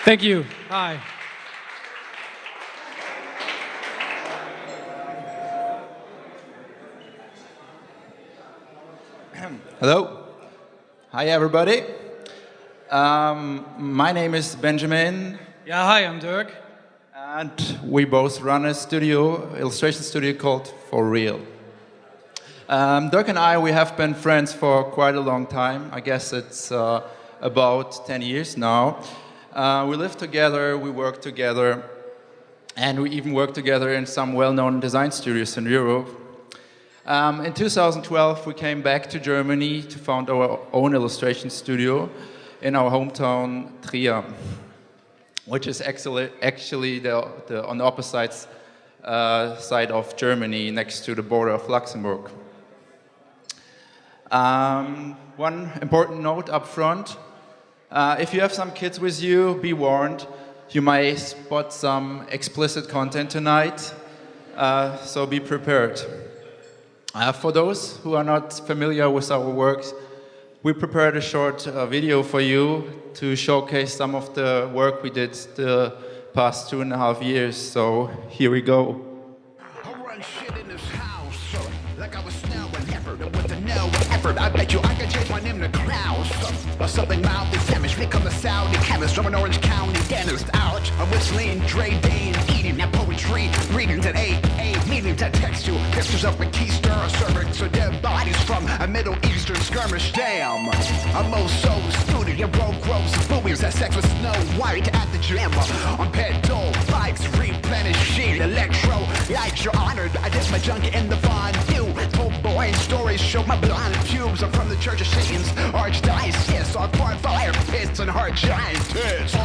Thank you. Hi. Hello. Hi, everybody. My name is Benjamin, Yeah, hi, I'm Dirk. and we both run a illustration studio called Foreal. Dirk and I, we have been friends for quite a long time. I guess it's about 10 years now. We live together, we work together, and we even work together in some well-known design studios in Europe. In 2012, we came back to Germany to found our own illustration studio in our hometown Trier, which is actually on the opposite side of Germany, next to the border of Luxembourg. One important note up front, if you have some kids with you, be warned, you may spot some explicit content tonight, so be prepared. For those who are not familiar with our works, we prepared a short video for you to showcase some of the work we did the past 2.5 years. So here we go. I run shit in this house, like I was now an effort, and with the no effort, I bet you I could change my name to Klaus, or something mildly Flemish. Become the Saudi chemist from an Orange County dentist. Ouch! I'm whistling, Dre Dane, eating that poetry, readings at AA, meaning to text you pictures of a keister, a cervix, or dead bodies from a Middle Eastern skirmish. Damn, I'm so student, you broke gross boobies, had sex with Snow White at the gym, on pedal bikes, replenishing electro. Like you're honored, I did my junk in the fondue. Told boy stories, showed my blonde pubes. I'm from the Church of Satan's Archdiocese, on part fire pits and hard giant tits.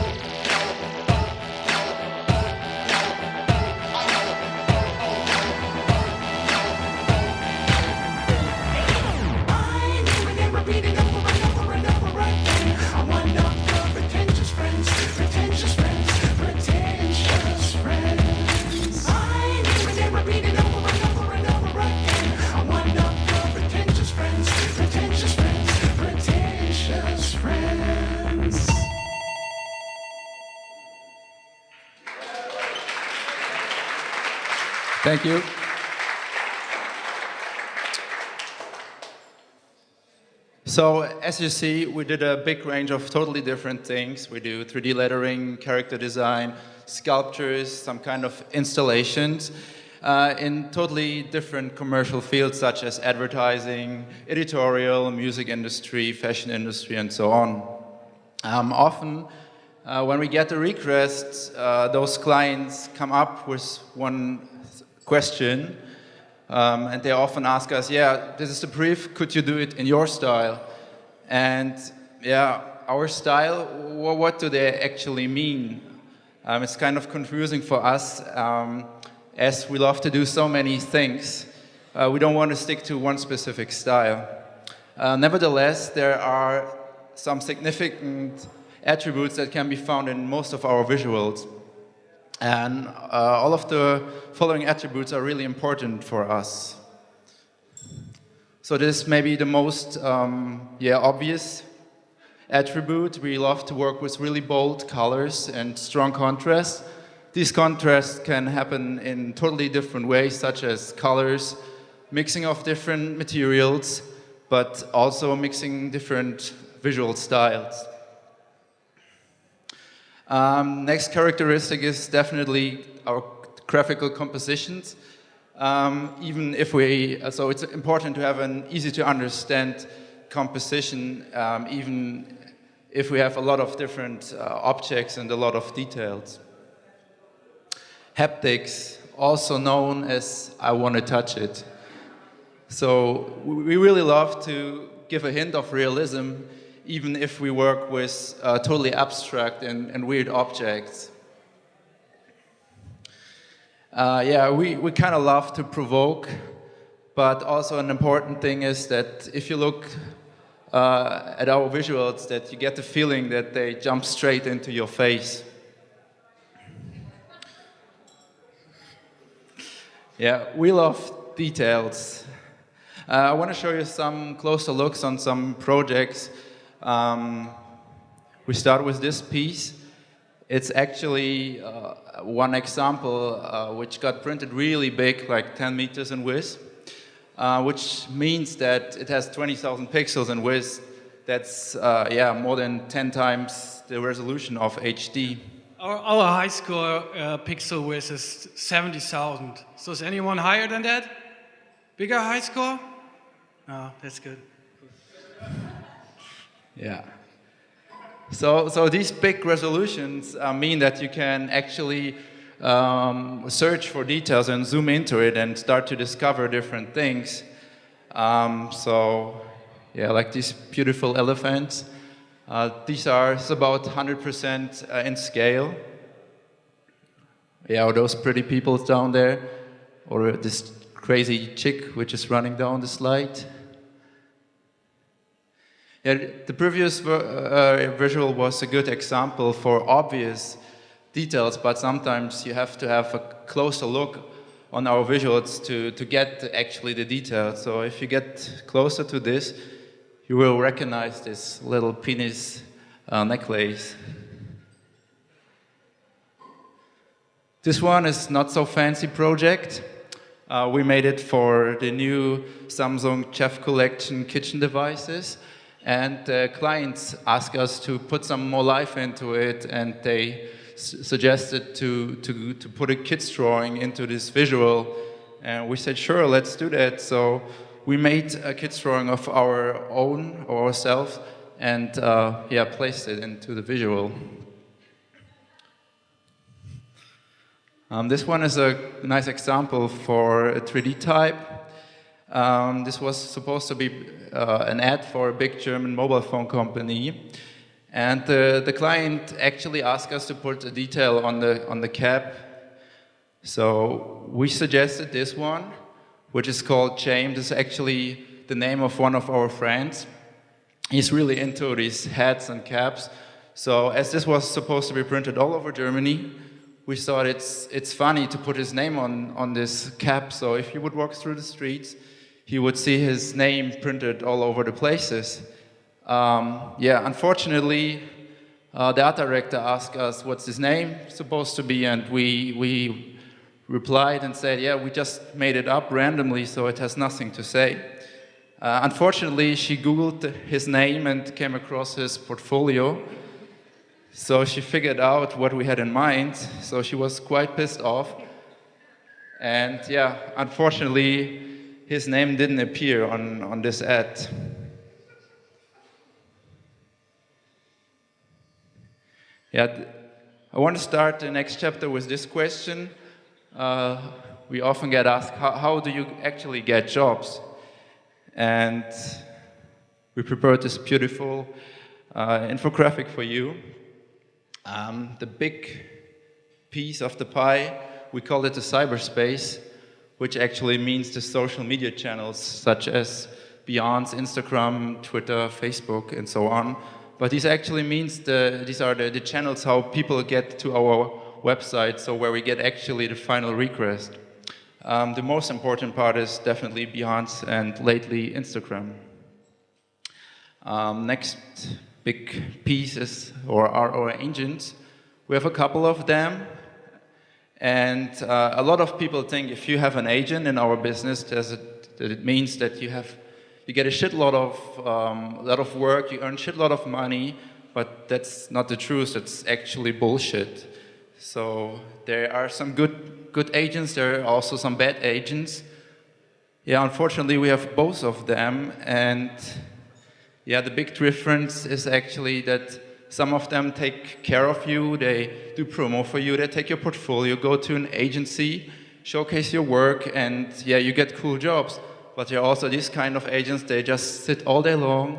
Thank you. So, as you see, we did a big range of totally different things. We do 3D lettering, character design, sculptures, some kind of installations in totally different commercial fields such as advertising, editorial, music industry, fashion industry, and so on. Often, when we get the requests, those clients come up with one question, and they often ask us, yeah, this is the brief, could you do it in your style? And yeah, our style, what do they actually mean? It's kind of confusing for us, as we love to do so many things. We don't want to stick to one specific style. Nevertheless, there are some significant attributes that can be found in most of our visuals. And all of the following attributes are really important for us. So this may be the most obvious attribute. We love to work with really bold colors and strong contrast. These contrasts can happen in totally different ways, such as colors, mixing of different materials, but also mixing different visual styles. Next characteristic is definitely our graphical compositions. Even if so it's important to have an easy to understand composition, even if we have a lot of different objects and a lot of details. Haptics, also known as I want to touch it. So we really love to give a hint of realism even if we work with totally abstract and weird objects. We kind of love to provoke, but also an important thing is that if you look at our visuals, that you get the feeling that they jump straight into your face. Yeah, we love details. I want to show you some closer looks on some projects. We start with this piece. It's actually one example which got printed really big, like 10 meters in width, which means that it has 20,000 pixels in width. That's more than 10 times the resolution of HD. Our high score pixel width is 70,000. So is anyone higher than that? Bigger high score? Oh, that's good. Yeah. So these big resolutions mean that you can actually search for details and zoom into it and start to discover different things. Like these beautiful elephants. These are about 100% in scale. Yeah, or those pretty people down there, or this crazy chick which is running down the slide. Yeah, the previous visual was a good example for obvious details, but sometimes you have to have a closer look on our visuals to get actually the details. So if you get closer to this, you will recognize this little penis necklace. This one is not so fancy project. We made it for the new Samsung Chef Collection kitchen devices. And clients asked us to put some more life into it, and they suggested to put a kid's drawing into this visual. And we said, sure, let's do that. So we made a kid's drawing of our own, or ourselves, and placed it into the visual. This one is a nice example for a 3D type. This was supposed to be an ad for a big German mobile phone company, and the client actually asked us to put a detail on the cap. So we suggested this one, which is called James. This is actually the name of one of our friends. He's really into these hats and caps. So as this was supposed to be printed all over Germany, we thought it's funny to put his name on this cap. So if you would walk through the streets, he would see his name printed all over the places. Unfortunately, the art director asked us what's his name supposed to be, and we replied and said, yeah, we just made it up randomly, so it has nothing to say. Unfortunately, she Googled his name and came across his portfolio, so she figured out what we had in mind, so she was quite pissed off. And unfortunately, his name didn't appear on this ad. I want to start the next chapter with this question. We often get asked, how do you actually get jobs? And we prepared this beautiful infographic for you. The big piece of the pie, we call it the cyberspace, which actually means the social media channels such as Beyond's Instagram, Twitter, Facebook, and so on. But this actually means these are the channels how people get to our website, so where we get actually the final request. The most important part is definitely Beyond's and lately Instagram. Next big piece are our agents. We have a couple of them. And a lot of people think if you have an agent in our business, that it means that you get a shitload of work, you earn a shitload of money, but that's not the truth. That's actually bullshit. So there are some good agents. There are also some bad agents. Unfortunately, we have both of them, and the big difference is actually that some of them take care of you, they do promo for you, they take your portfolio, go to an agency, showcase your work, and you get cool jobs. But there are also these kind of agents, they just sit all day long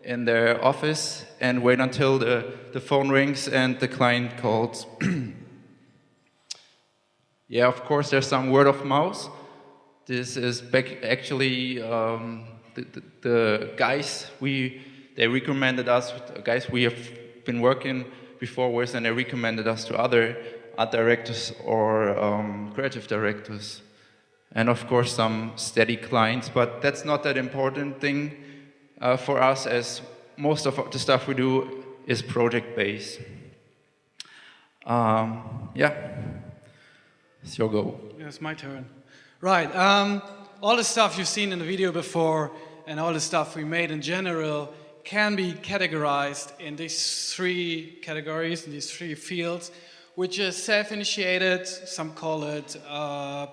in their office and wait until the phone rings and the client calls. Of course, there's some word of mouth. This is actually the guys they recommended us, guys we have been working before with, and they recommended us to other art directors or creative directors. And of course some steady clients, but that's not that important thing for us, as most of the stuff we do is project-based. Yeah, it's your go. Yeah, it's my turn. Right. All the stuff you've seen in the video before and all the stuff we made in general can be categorized in these three categories, in these three fields, which is self-initiated, some call it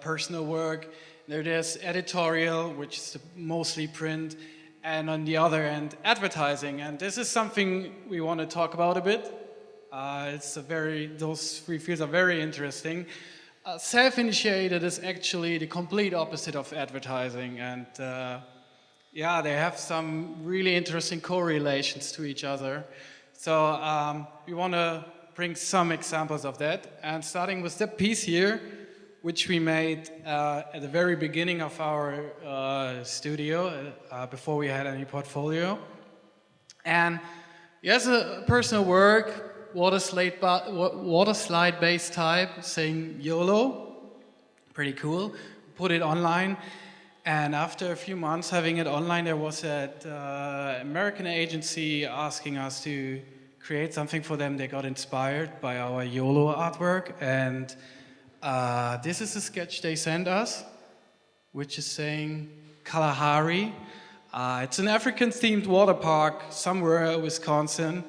personal work. There's editorial, which is mostly print, and on the other end, advertising. And this is something we want to talk about a bit. Those three fields are very interesting. Self-initiated is actually the complete opposite of advertising, and yeah, they have some really interesting correlations to each other. So we want to bring some examples of that, and starting with the piece here, which we made at the very beginning of our studio, before we had any portfolio. And here's a personal work, water slide based type, saying YOLO, pretty cool. Put it online, and after a few months having it online, there was that American agency asking us to create something for them. They got inspired by our YOLO artwork, and this is a sketch they sent us, which is saying Kalahari. It's an African-themed water park somewhere in Wisconsin,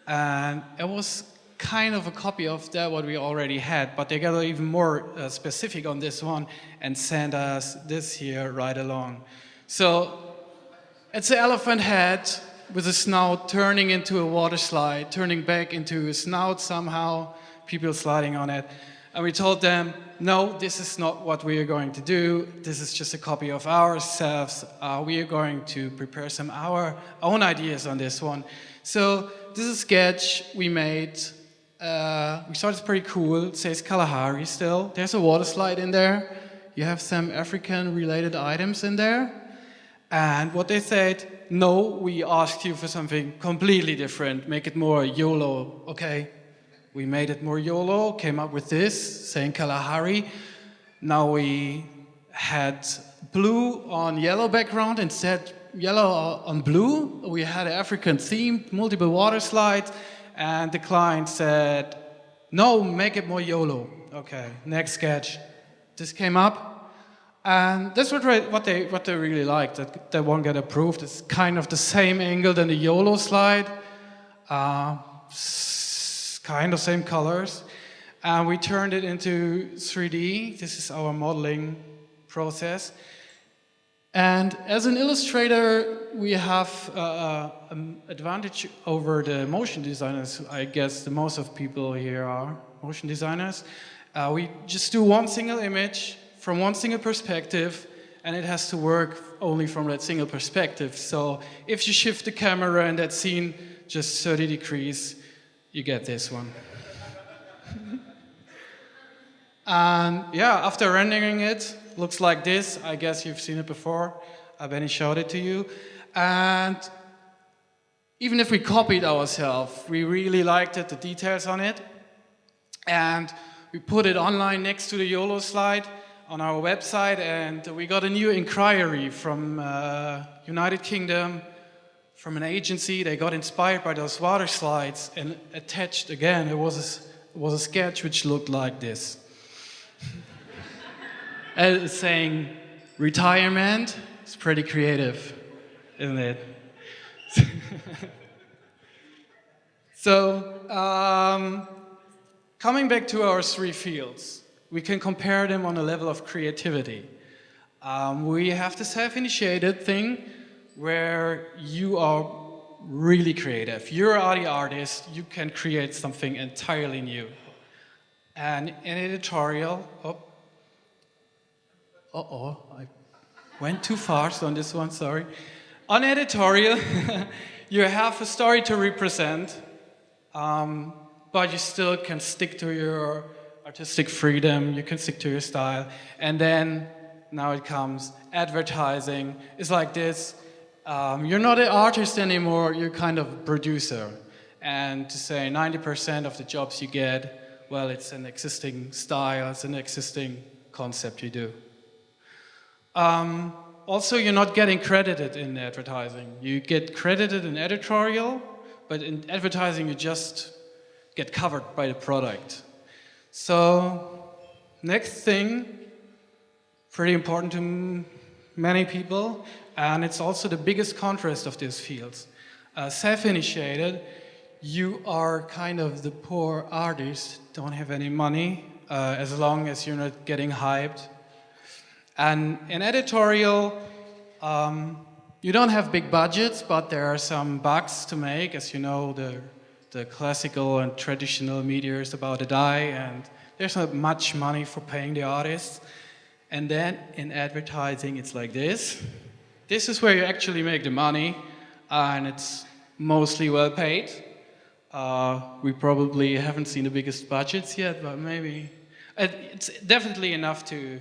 and it was kind of a copy of that what we already had, but they got even more specific on this one and sent us this here right along. So it's an elephant head with a snout turning into a water slide, turning back into a snout somehow, people sliding on it. And we told them, no, this is not what we are going to do. This is just a copy of ourselves. We are going to prepare some our own ideas on this one. So this is a sketch we made. We thought it's pretty cool. It says Kalahari still. There's a water slide in there. You have some African-related items in there. And what they said, no, we asked you for something completely different. Make it more YOLO. Okay. We made it more YOLO, came up with this, saying Kalahari. Now we had blue on yellow background instead yellow on blue. We had an African theme, multiple water slides, and the client said, no, make it more YOLO. Okay, next sketch. This came up, and that's what they really liked. That one got approved. It's kind of the same angle than the YOLO slide. Kind of same colors, and we turned it into 3D. This is our modeling process. And as an illustrator, we have an advantage over the motion designers. I guess the most of people here are motion designers. We just do one single image from one single perspective, and it has to work only from that single perspective. So if you shift the camera in that scene just 30 degrees, you get this one. And yeah, after rendering it, looks like this. I guess you've seen it before. Benny showed it to you. And even if we copied ourselves, we really liked it, the details on it. And we put it online next to the YOLO slide on our website, and we got a new inquiry from United Kingdom, from an agency. They got inspired by those water slides and attached again. It was a sketch which looked like this. And it's saying retirement. It's pretty creative, isn't it? So coming back to our three fields, we can compare them on a level of creativity. We have the self-initiated thing, where you are really creative. You are the artist, you can create something entirely new. And in editorial, I went too fast on this one, sorry. On editorial, you have a story to represent, but you still can stick to your artistic freedom, you can stick to your style. And then, now it comes, advertising is like this. You're not an artist anymore, you're kind of a producer. And to say 90% of the jobs you get, well, it's an existing style, it's an existing concept you do. Also, you're not getting credited in advertising. You get credited in editorial, but in advertising you just get covered by the product. So, next thing, pretty important to many people, and it's also the biggest contrast of these fields. Self-initiated, you are kind of the poor artist, don't have any money, as long as you're not getting hyped. And in editorial, you don't have big budgets, but there are some bucks to make. As you know, the classical and traditional media is about a die, and there's not much money for paying the artists. And then in advertising, it's like this. This is where you actually make the money, and it's mostly well paid. We probably haven't seen the biggest budgets yet, but maybe it's definitely enough to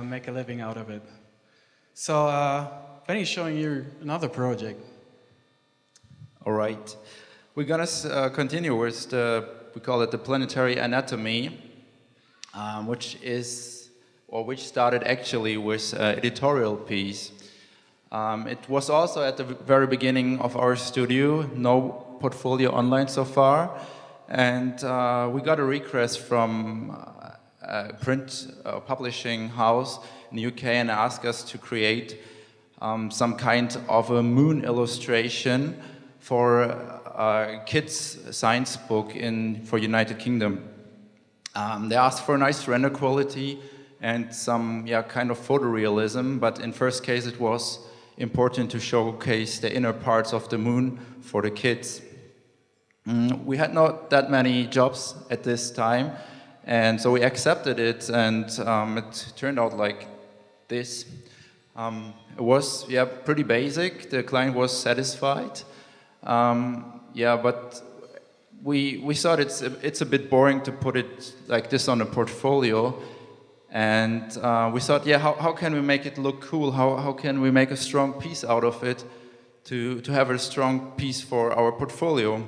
make a living out of it. So Benny's showing you another project. All right. We're going to continue with we call it the planetary anatomy, which started actually with an editorial piece. It was also at the very beginning of our studio, no portfolio online so far, and we got a request from a print publishing house in the UK and asked us to create some kind of a moon illustration for a kids' science book for United Kingdom. They asked for a nice render quality and some kind of photorealism, but in first case it was important to showcase the inner parts of the moon for the kids. We had not that many jobs at this time, and so we accepted it, and it turned out like this. It was pretty basic. The client was satisfied. But we thought it's a bit boring to put it like this on a portfolio, and we thought, how can we make it look cool? How can we make a strong piece out of it to have a strong piece for our portfolio?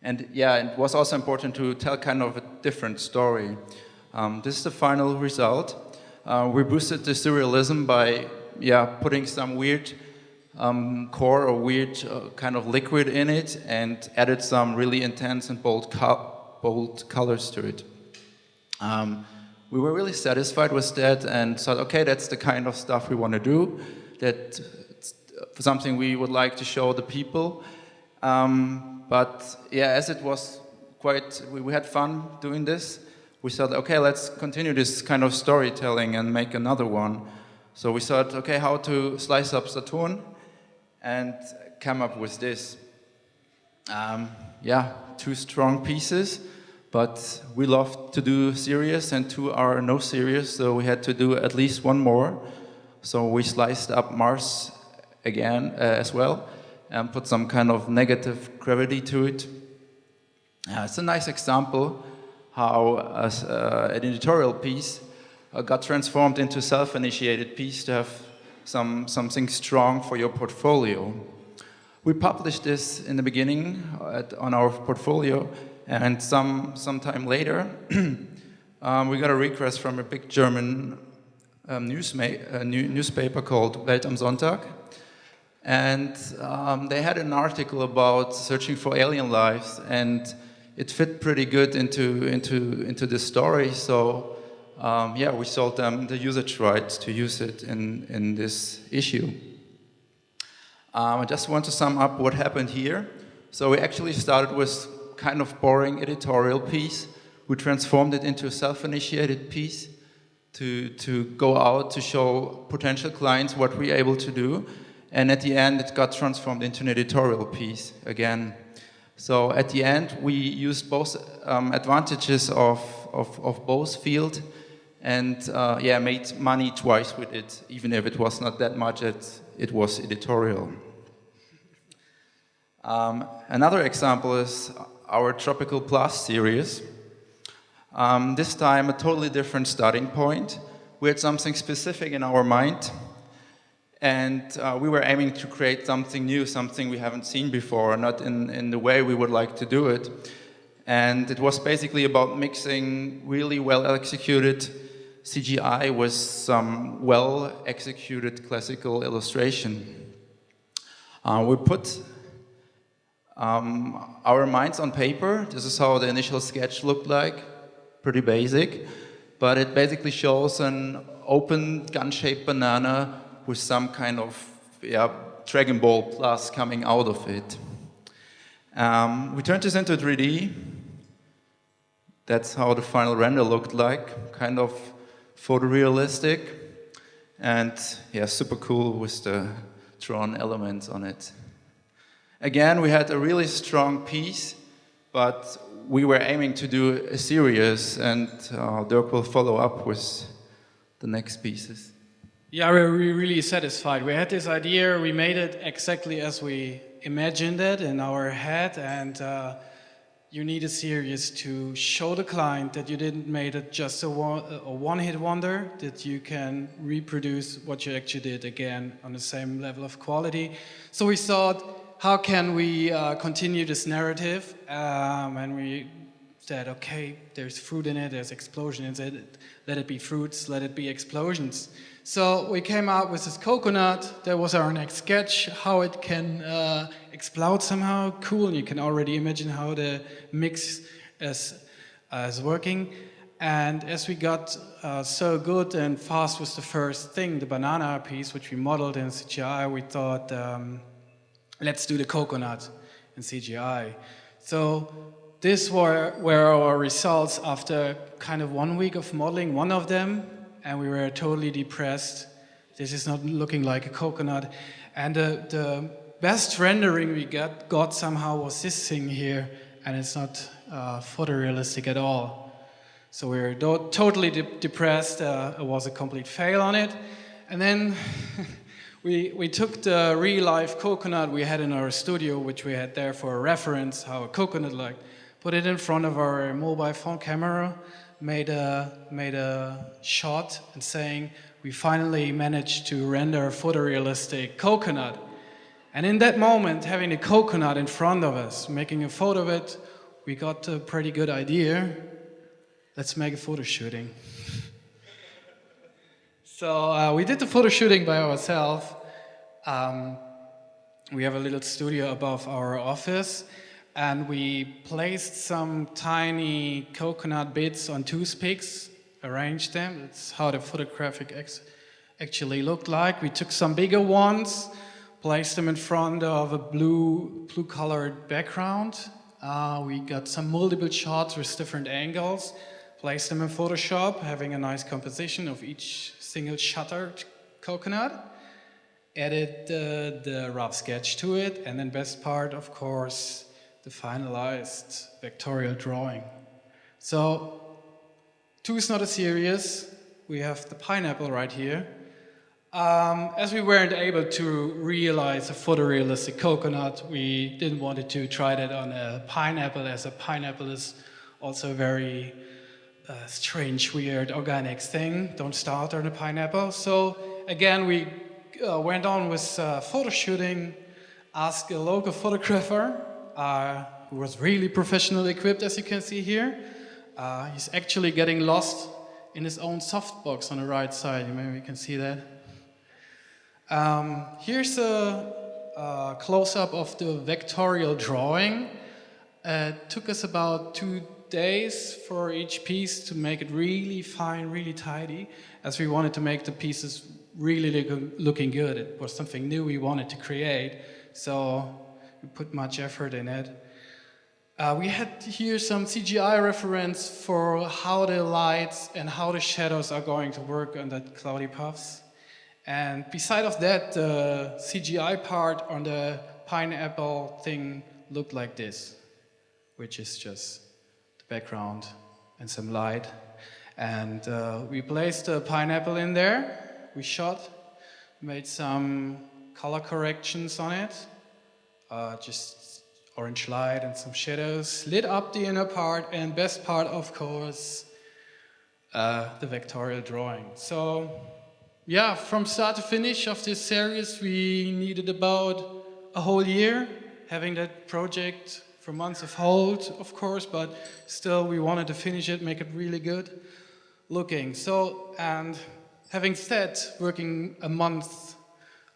It was also important to tell kind of a different story. This is the final result. We boosted the surrealism by putting some weird core or weird kind of liquid in it and added some really intense and bold colors to it. We were really satisfied with that and thought, okay, that's the kind of stuff we want to do. That's something we would like to show the people. As it was we had fun doing this, we thought, okay, let's continue this kind of storytelling and make another one. So we thought, okay, how to slice up Saturn and come up with this. Two strong pieces, but we love to do serious and two are no serious, so we had to do at least one more. So we sliced up Mars again as well and put some kind of negative gravity to it. It's a nice example how an editorial piece got transformed into self-initiated piece to have something strong for your portfolio. We published this in the beginning on our portfolio, and some time later we got a request from a big German newspaper called Welt am Sonntag, and they had an article about searching for alien lives, and it fit pretty good into the story. So we sold them the usage rights to use it in this issue. I just want to sum up what happened here. So we actually started with kind of boring editorial piece. We transformed it into a self-initiated piece to go out to show potential clients what we're able to do. And at the end, it got transformed into an editorial piece again. So at the end, we used both advantages of both fields and made money twice with it, even if it was not that much, it was editorial. Another example is our Tropical Plus series. This time, a totally different starting point. We had something specific in our mind, and we were aiming to create something new, something we haven't seen before, not in the way we would like to do it. And it was basically about mixing really well-executed CGI with some well-executed classical illustration. We put Our minds on paper, this is how the initial sketch looked like, pretty basic, but it basically shows an open gun-shaped banana with some kind of Dragon Ball plus coming out of it. We turned this into 3D. That's how the final render looked like, kind of photorealistic, and yeah, super cool with the drawn elements on it. Again, we had a really strong piece, but we were aiming to do a series, and Dirk will follow up with the next pieces. Yeah, we're really satisfied. We had this idea, we made it exactly as we imagined it in our head, and you need a series to show the client that you didn't make it just a one-hit wonder, that you can reproduce what you actually did again on the same level of quality. So we thought, how can we continue this narrative? And we said, okay, there's fruit in it, there's explosion in it, let it be fruits, let it be explosions. So we came out with this coconut. That was our next sketch, how it can explode somehow. Cool, you can already imagine how the mix is working. And as we got so good and fast with the first thing, the banana piece, which we modeled in CGI, we thought, let's do the coconut in CGI. So these were our results after kind of 1 week of modeling one of them, and we were totally depressed. This is not looking like a coconut. And the best rendering we got somehow was this thing here, and it's not photorealistic at all. So we were totally depressed. It was a complete fail on it. And then we took the real-life coconut we had in our studio, which we had there for a reference, how a coconut looked, put it in front of our mobile phone camera, made a shot and saying, we finally managed to render a photorealistic coconut. And in that moment, having the coconut in front of us, making a photo of it, we got a pretty good idea. Let's make a photo shooting. So we did the photo shooting by ourselves. We have a little studio above our office, and we placed some tiny coconut bits on toothpicks, arranged them. That's how the photographic actually looked like. We took some bigger ones, placed them in front of a blue-colored background. We got some multiple shots with different angles, placed them in Photoshop, having a nice composition of each single shuttered coconut. Added the rough sketch to it, and then best part, of course, the finalized vectorial drawing. So, 2 is not a series. We have the pineapple right here. As we weren't able to realize a photorealistic coconut, we didn't want to try that on a pineapple, as a pineapple is also a very strange, weird, organic thing. Don't start on a pineapple. So, again, we went on with photo shooting, asked a local photographer who was really professionally equipped, as you can see here. He's actually getting lost in his own softbox on the right side. Maybe you can see that. Here's a close-up of the vectorial drawing. It took us about 2 days for each piece to make it really fine, really tidy, as we wanted to make the pieces really looking good. It was something new we wanted to create, so we put much effort in it. We had here some CGI reference for how the lights and how the shadows are going to work on the cloudy puffs. And beside of that, the CGI part on the pineapple thing looked like this, which is just the background and some light. And we placed a pineapple in there. We shot, made some color corrections on it, just orange light and some shadows, lit up the inner part, and best part, of course, the vectorial drawing. So, yeah, from start to finish of this series, we needed about a whole year, having that project for months of hold, of course, but still we wanted to finish it, make it really good looking. So, and having said, working a month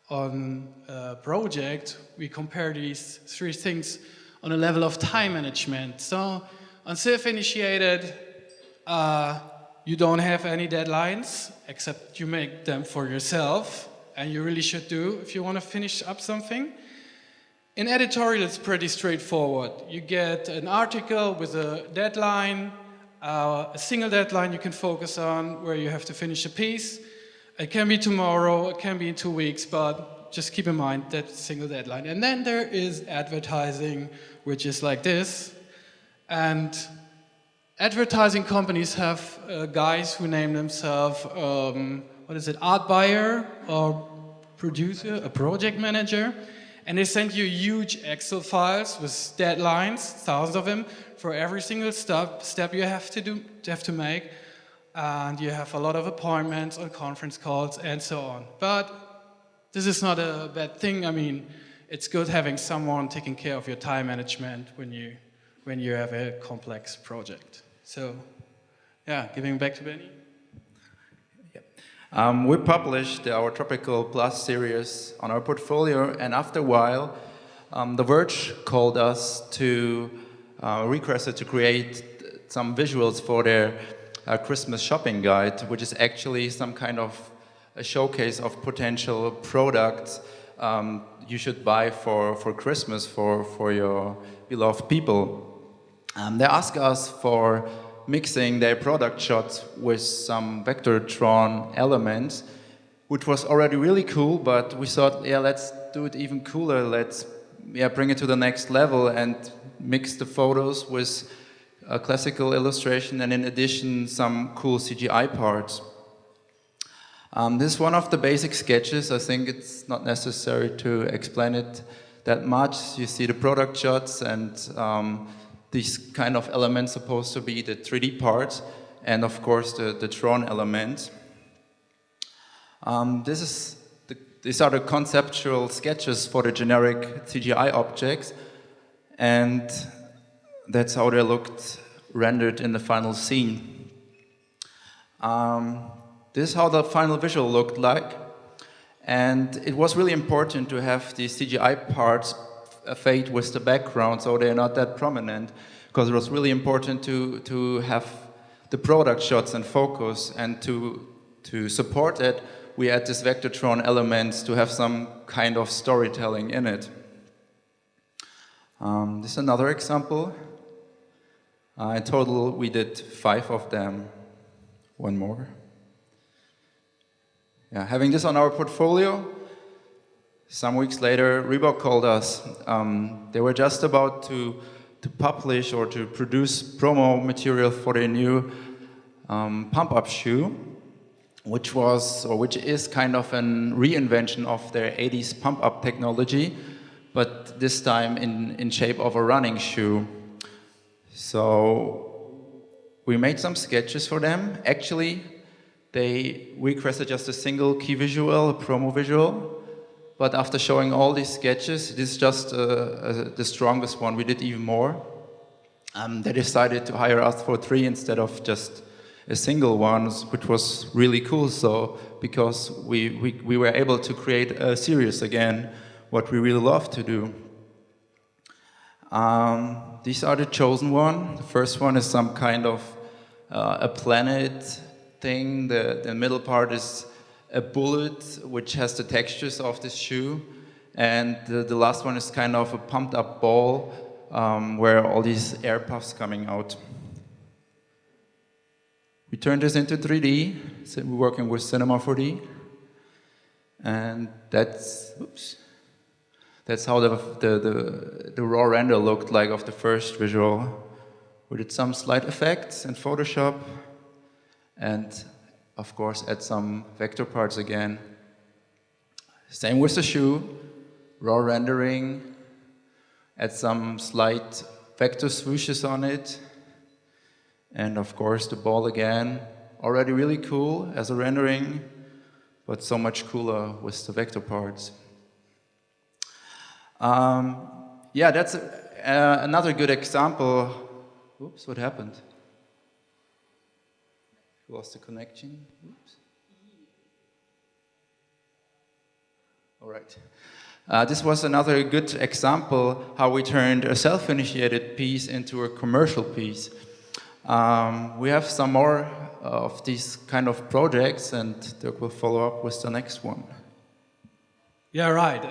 on a project, we compare these 3 things on a level of time management. So on self-initiated, you don't have any deadlines, except you make them for yourself, and you really should do if you want to finish up something. In editorial, it's pretty straightforward. You get an article with a deadline, a single deadline you can focus on where you have to finish a piece. It can be tomorrow, it can be in 2 weeks, but just keep in mind that single deadline. And then there is advertising, which is like this. And advertising companies have guys who name themselves, art buyer or producer, a project manager. And they send you huge Excel files with deadlines, thousands of them, for every single step you have to make. And you have a lot of appointments on conference calls and so on. But this is not a bad thing. I mean, it's good having someone taking care of your time management when you have a complex project. So, yeah, giving back to Benny. We published our Tropical Plus series on our portfolio, and after a while, The Verge called us to requested to create some visuals for their Christmas shopping guide, which is actually some kind of a showcase of potential products you should buy for Christmas for your beloved people. They asked us for mixing their product shots with some Vectortron elements, which was already really cool, but we thought, yeah, let's do it even cooler. Let's bring it to the next level and mix the photos with a classical illustration and in addition some cool CGI parts. This is one of the basic sketches. I think it's not necessary to explain it that much. You see the product shots and these kind of elements supposed to be the 3D parts and of course the Tron element. These are the conceptual sketches for the generic CGI objects, and that's how they looked rendered in the final scene. This is how the final visual looked like, and it was really important to have the CGI parts fade with the background so they're not that prominent, because it was really important to have the product shots in focus, and to support it we add this Vectortron elements to have some kind of storytelling in it. This is another example. In total we did 5 of them. One more. Yeah, having this on our portfolio, some weeks later Reebok called us. They were just about to publish or to produce promo material for their new pump-up shoe, which is kind of a reinvention of their 80s pump-up technology, but this time in shape of a running shoe. So we made some sketches for them. Actually, they requested just a single key visual, a promo visual, but after showing all these sketches, this is just the strongest one. We did even more. They decided to hire us for 3 instead of just a single one, which was really cool. So because we were able to create a series again, what we really love to do. These are the chosen one. The first one is some kind of a planet thing. The middle part is a bullet, which has the textures of this shoe. And the last one is kind of a pumped up ball, where all these air puffs coming out. We turned this into 3D, so we're working with Cinema 4D. And that's how the raw render looked like of the first visual. We did some slight effects in Photoshop, and of course add some vector parts again. Same with the shoe, raw rendering, add some slight vector swooshes on it, and of course the ball again, already really cool as a rendering, but so much cooler with the vector parts. Yeah, that's another good example. Oops, what happened? Lost the connection. Oops. All right. This was another good example how we turned a self-initiated piece into a commercial piece. We have some more of these kind of projects, and Dirk will follow up with the next one. Yeah, right.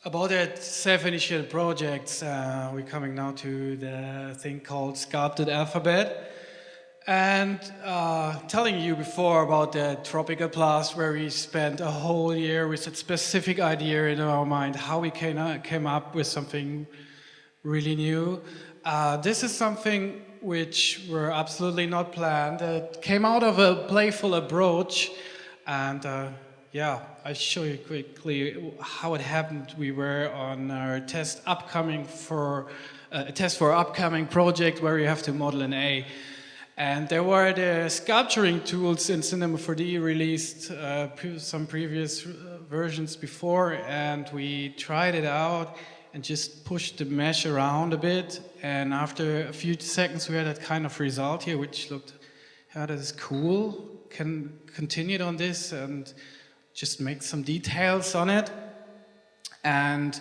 About that self-initiated projects, we're coming now to the thing called Sculpted Alphabet. And telling you before about the tropical blast, where we spent a whole year with a specific idea in our mind, how we came up with something really new. This is something which were absolutely not planned. It came out of a playful approach, and yeah, I'll show you quickly how it happened. We were on our test for upcoming project where you have to model an A. And there were the sculpturing tools in Cinema 4D released some previous versions before, and we tried it out and just pushed the mesh around a bit. And after a few seconds, we had that kind of result here, which looked, yeah, that is cool. Can continue on this and just make some details on it. And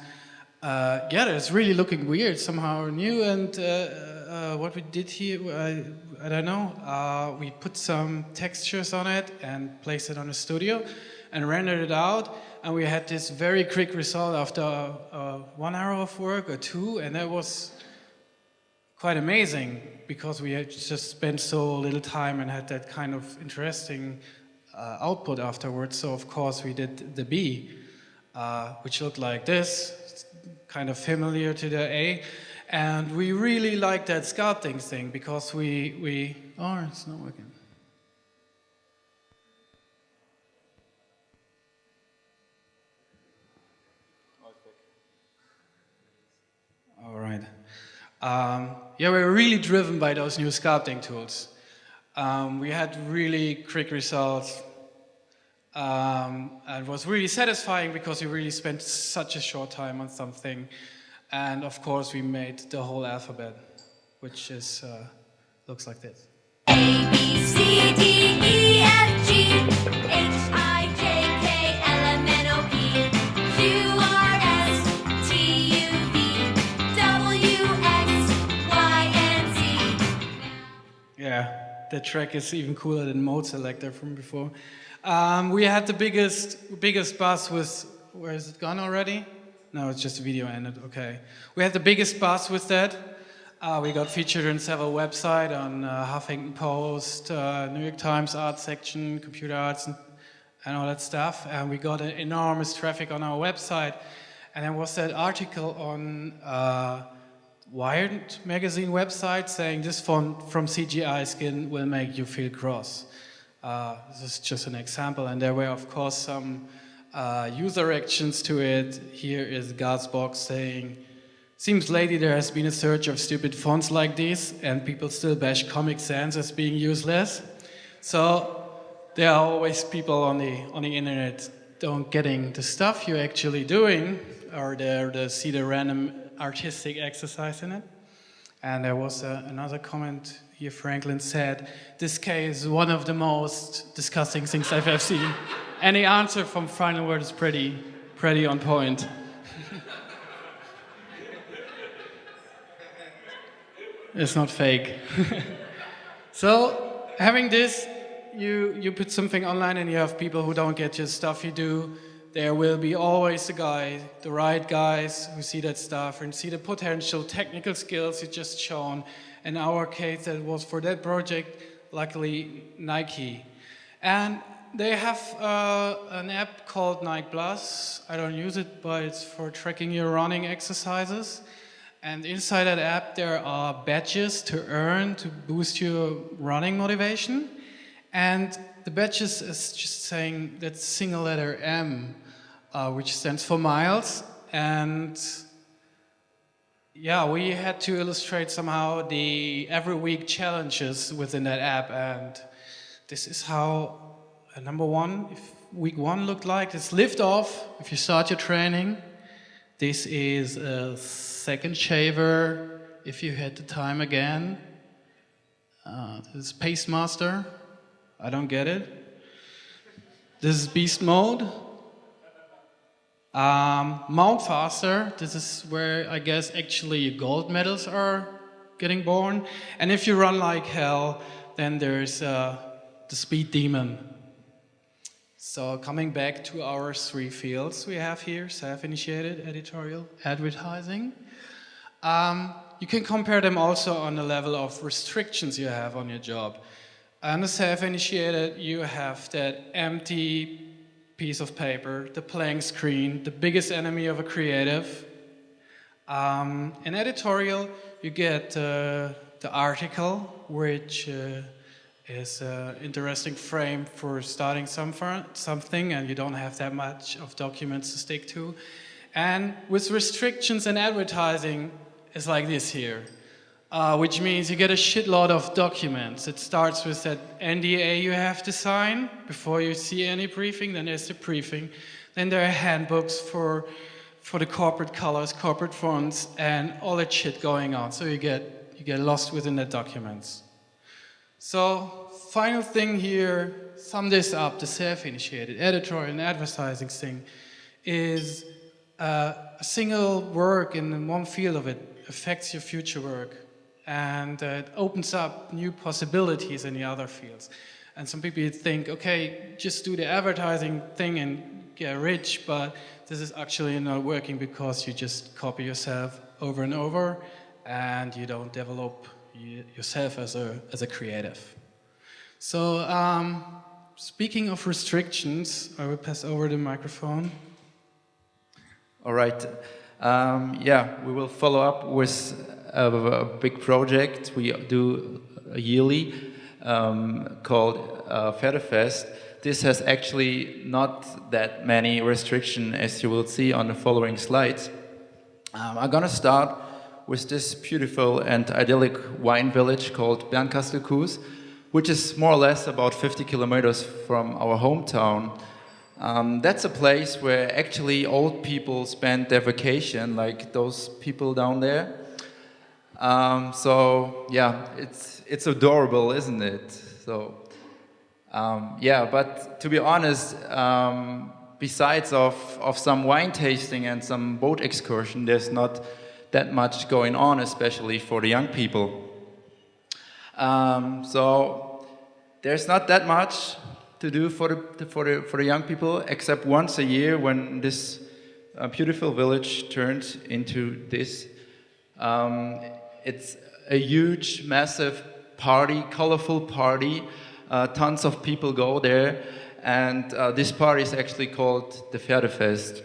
yeah, it's really looking weird, somehow new. And what we did here, I don't know, we put some textures on it and placed it on a studio and rendered it out. And we had this very quick result after 1 hour of work or 2. And that was quite amazing because we had just spent so little time and had that kind of interesting output afterwards. So of course we did the B, which looked like this, kind of familiar to the A. And we really liked that sculpting thing because we oh, it's not working. All right. Yeah, we were really driven by those new sculpting tools. We had really quick results. And it was really satisfying because we really spent such a short time on something. And of course, we made the whole alphabet, which is looks like this. A, B, C, D, E, F, G, H, I, J, K, L, M, N, O, P, Q, R, S, T, U, V, W, X, Y, and Z. Yeah, that track is even cooler than Mode Selector from before. We had the biggest buzz with, where is it gone already? No, it's just a video ended, okay. We had the biggest buzz with that. We got featured in several websites on Huffington Post, New York Times art section, computer arts, and all that stuff. And we got enormous traffic on our website. And there was that article on Wired magazine website saying this font from CGI skin will make you feel cross. This is just an example. And there were, of course, some user reactions to it. Here is Gasbox saying, seems lately there has been a surge of stupid fonts like these, and people still bash Comic Sans as being useless. So there are always people on the internet don't getting the stuff you're actually doing, or they see the random artistic exercise in it. And there was another comment here. Franklin said, "This case is one of the most disgusting things I've ever seen." And the answer from Final Word is pretty on point. It's not fake. So having this, you put something online and you have people who don't get your stuff you do. There will be always the right guys who see that stuff and see the potential technical skills you just shown. In our case, that was for that project, luckily Nike. And they have an app called Nike Plus. I don't use it, but it's for tracking your running exercises. And inside that app, there are badges to earn to boost your running motivation. And the badges is just saying that single letter M, which stands for miles. And yeah, we had to illustrate somehow the every week challenges within that app. And this is how number one, if week 1 looked like. It's lift off if you start your training. This is a second shaver if you had the time again. This is Pace Master. I don't get it. This is Beast Mode. Mount faster, this is where I guess actually gold medals are getting born. And if you run like hell, then there's the speed demon. So coming back to our three fields we have here, self-initiated, editorial, advertising. You can compare them also on the level of restrictions you have on your job. On the self-initiated, you have that empty piece of paper, the blank screen, the biggest enemy of a creative. In editorial, you get the article, which is an interesting frame for starting something, and you don't have that much of documents to stick to. And with restrictions in advertising, it's like this here, which means you get a shitload of documents. It starts with that NDA you have to sign before you see any briefing. Then there's the briefing. Then there are handbooks for the corporate colors, corporate fonts, and all that shit going on. So you get lost within the documents. So final thing here, sum this up, the self-initiated editorial and advertising thing is a single work in one field of it affects your future work, and it opens up new possibilities in the other fields. And some people think, okay, just do the advertising thing and get rich, but this is actually not working because you just copy yourself over and over and you don't develop yourself as a creative. So speaking of restrictions, I will pass over the microphone. All right. We will follow up with a big project we do yearly called Pferdefest. This has actually not that many restrictions, as you will see on the following slides. I'm gonna start with this beautiful and idyllic wine village called Bernkastel-Kues, which is more or less about 50 kilometers from our hometown. That's a place where actually old people spend their vacation, like those people down there. It's adorable, isn't it? So, but to be honest, besides of some wine tasting and some boat excursion, there's not that much going on, especially for the young people. So there's not that much to do for the young people, except once a year when this beautiful village turns into this. It's a huge, massive party, colorful party. Tons of people go there, and this party is actually called the Pferdefest.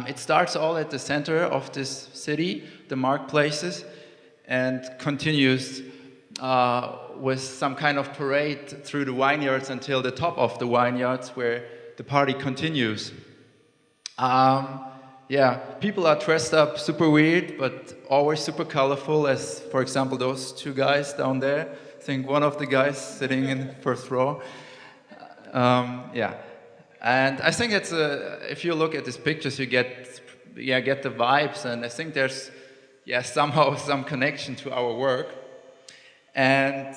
It starts all at the center of this city, the marketplaces, and continues with some kind of parade through the vineyards until the top of the vineyards, where the party continues. People are dressed up super weird, but always super colorful, as, for example, those two guys down there. I think one of the guys sitting in the first row. And I think it's if you look at these pictures, you get the vibes, and I think there's somehow some connection to our work. And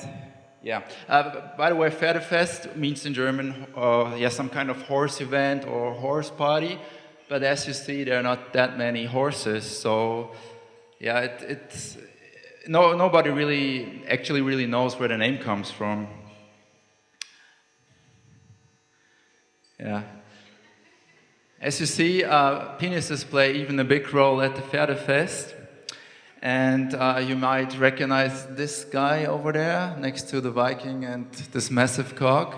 by the way, Pferdefest means in German some kind of horse event or horse party. But as you see, there are not that many horses, so nobody really knows where the name comes from. Yeah. As you see, penises play even a big role at the Pferdefest. And you might recognize this guy over there next to the Viking and this massive cock.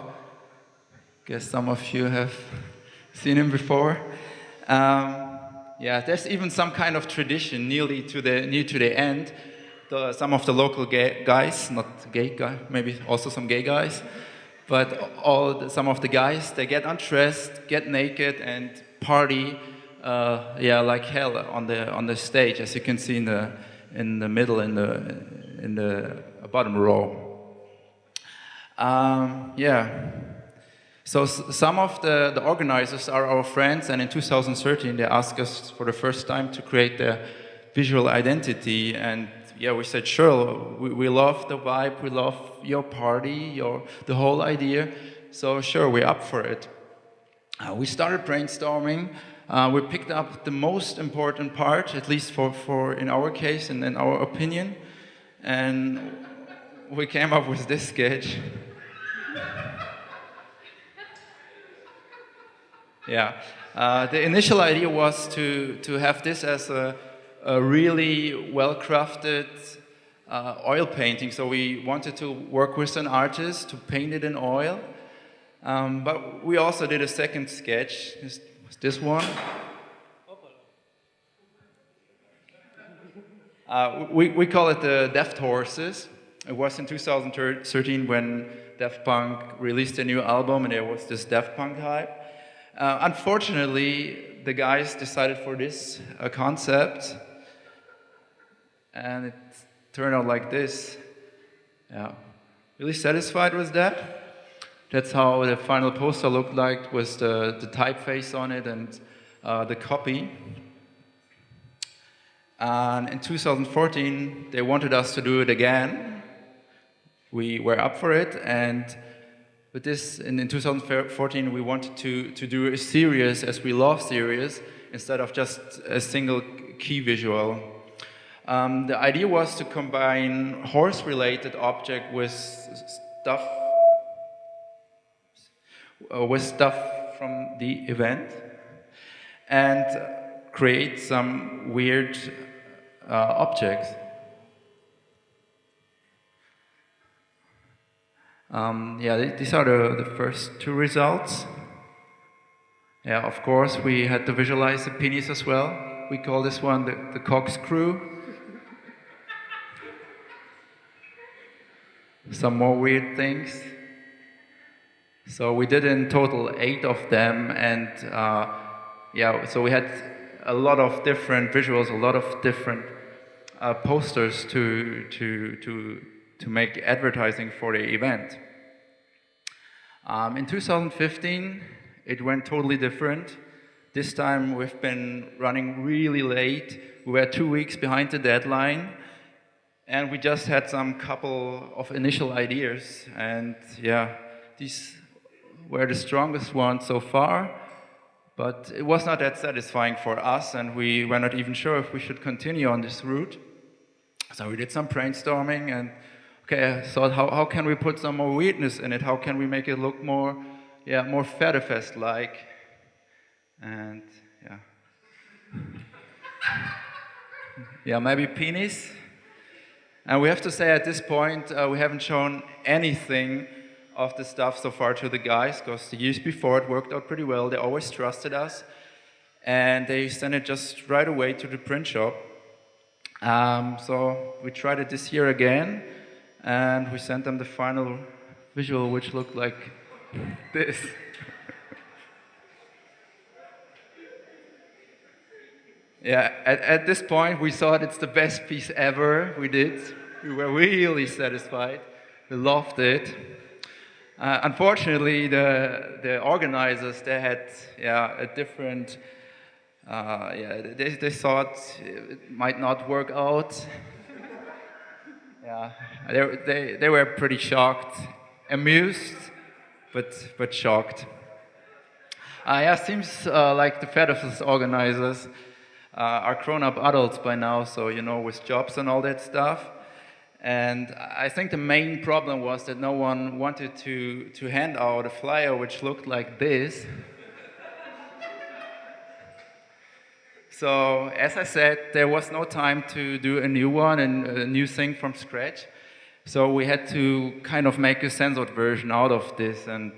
Guess some of you have seen him before. There's even some kind of tradition near to the end. Some of the local guys, not gay guys, maybe also some gay guys, but some of the guys, they get undressed, get naked, and party, like hell on the stage, as you can see in the middle, in the bottom row. So some of the organizers are our friends, and in 2013 they asked us for the first time to create their visual identity, and we said, sure, we love the vibe, we love your party, the whole idea, so sure, we're up for it. We started brainstorming We picked up the most important part, at least for in our case and in our opinion, and we came up with this sketch. Yeah, the initial idea was to have this as a really well-crafted oil painting. So we wanted to work with an artist to paint it in oil. But we also did a second sketch, this one. We call it the Daft Horses. It was in 2013 when Daft Punk released a new album and there was this Daft Punk hype. Unfortunately, the guys decided for this concept and it turned out like this. Yeah, really satisfied with that. That's how the final poster looked like, with the typeface on it and the copy. And in 2014, they wanted us to do it again. We were up for it, and with this, in 2014, we wanted to do a series, as we love series, instead of just a single key visual. The idea was to combine horse-related object with stuff from the event and create some weird objects. These are the first two results. Yeah, of course, we had to visualize the penis as well. We call this one the corkscrew. Some more weird things. So we did in total 8 of them, and so we had a lot of different visuals, a lot of different posters to make advertising for the event. In 2015, it went totally different. This time we've been running really late. We were 2 weeks behind the deadline, and we just had some couple of initial ideas, and these were the strongest ones so far, but it was not that satisfying for us, and we were not even sure if we should continue on this route. So we did some brainstorming, and I thought, how can we put some more weirdness in it? How can we make it look more Federfest-like? And maybe penis. And we have to say at this point, we haven't shown anything of the stuff so far to the guys, because the years before it worked out pretty well. They always trusted us, and they sent it just right away to the print shop. So we tried it this year again, and we sent them the final visual, which looked like this. At this point, we thought it's the best piece ever we did. We were really satisfied. We loved it. Unfortunately, the organizers, they had a different. They thought it might not work out. They were pretty shocked, amused, but shocked. Seems like the Federfest organizers are grown-up adults by now, so with jobs and all that stuff. And I think the main problem was that no one wanted to hand out a flyer which looked like this. So, as I said, there was no time to do a new one and a new thing from scratch. So we had to kind of make a censored version out of this, and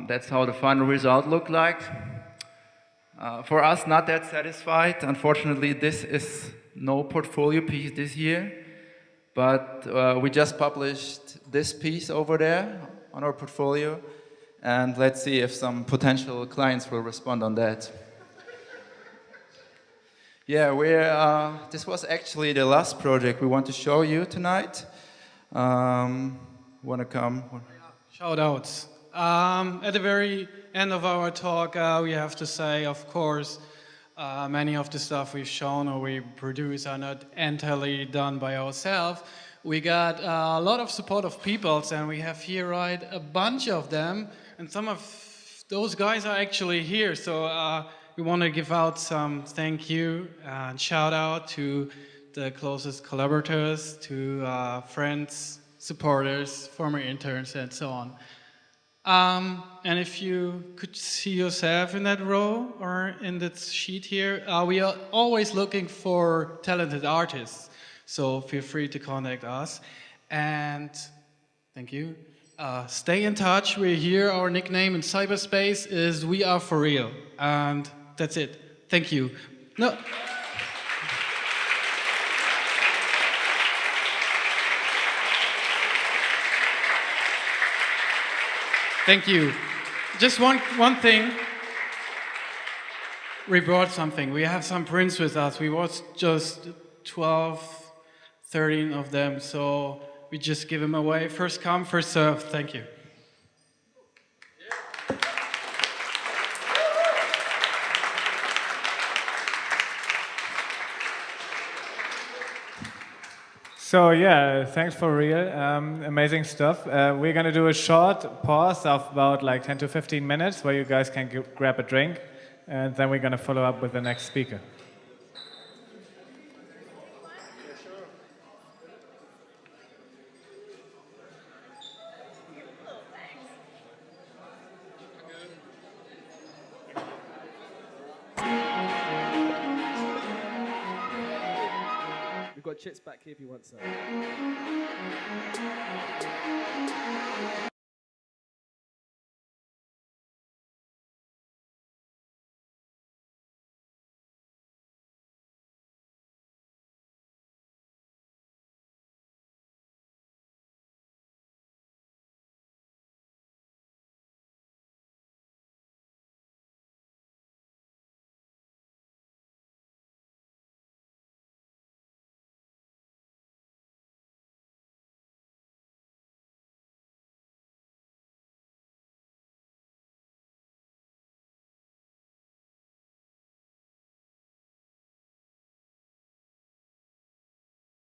that's how the final result looked like. For us, not that satisfied. Unfortunately, this is no portfolio piece this year. But we just published this piece over there on our portfolio, and let's see if some potential clients will respond on that. This was actually the last project we want to show you tonight. Want to come? Shout outs. At the very end of our talk, we have to say, of course, many of the stuff we've shown or we produce are not entirely done by ourselves. We got a lot of support of peoples, and we have here a bunch of them, and some of those guys are actually here. So we want to give out some thank you and shout out to the closest collaborators, to friends, supporters, former interns, and so on. And if you could see yourself in that row or in that sheet here, we are always looking for talented artists. So feel free to contact us. And thank you. Stay in touch. We're here. Our nickname in cyberspace is We Are Foreal. And that's it. Thank you. No. Thank you. Just one thing. We brought something. We have some prints with us. We watched just 12, 13 of them, so we just give them away. First come, first serve. Thank you. So yeah, thanks for real. Amazing stuff. We're gonna do a short pause of about like 10 to 15 minutes where you guys can grab a drink, and then we're gonna follow up with the next speaker. We've got chips back here if you want some.